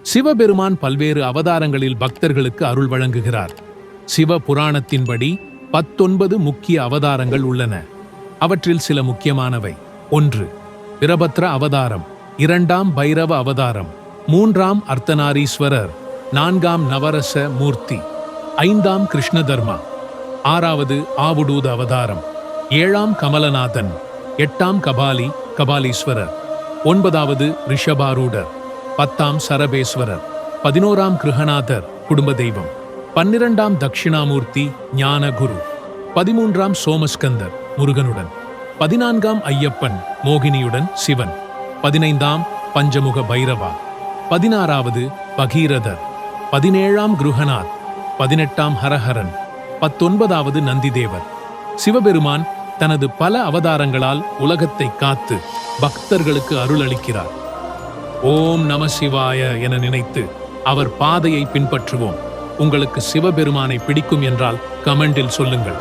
சிவபெருமான் பல்வேறு அவதாரங்களில் பக்தர்களுக்கு அருள் வழங்குகிறார். சிவ புராணத்தின்படி 19 முக்கிய அவதாரங்கள் உள்ளன. அவற்றில் சில முக்கியமானவை: 1. வீரபத்ர அவதாரம், 2ஆம் பைரவ அவதாரம், 3ஆம் அர்த்தநாரீஸ்வரர், 4ஆம் நவரச மூர்த்தி, 5ஆம் கிருஷ்ணதர்மா, 6வது ஆவுடூத அவதாரம், 7ஆம் கமலநாதன், 8ஆம் கபாலீஸ்வரர், 9வது ரிஷபாரூடர், 10ஆம் சரபேஸ்வரர், 11ஆம் கிருஹநாதர் குடும்ப தெய்வம், 12ஆம் தட்சிணாமூர்த்தி ஞான குரு, 13ஆம் சோமஸ்கந்தர் முருகனுடன், 14ஆம் ஐயப்பன் மோகினியுடன் சிவன், 15ஆம் பஞ்சமுக பைரவா, 16வது பகீரதர், 17ஆம் குருஹநாத், 18ஆம் ஹரஹரன், 19வது நந்திதேவர். சிவபெருமான் தனது பல அவதாரங்களால் உலகத்தை காத்து பக்தர்களுக்கு அருள் அளிக்கிறார். ஓம் நம சிவாய என நினைத்து அவர் பாதையை பின்பற்றுவோம். உங்களுக்கு சிவபெருமானை பிடிக்கும் என்றால் கமெண்டில் சொல்லுங்கள்.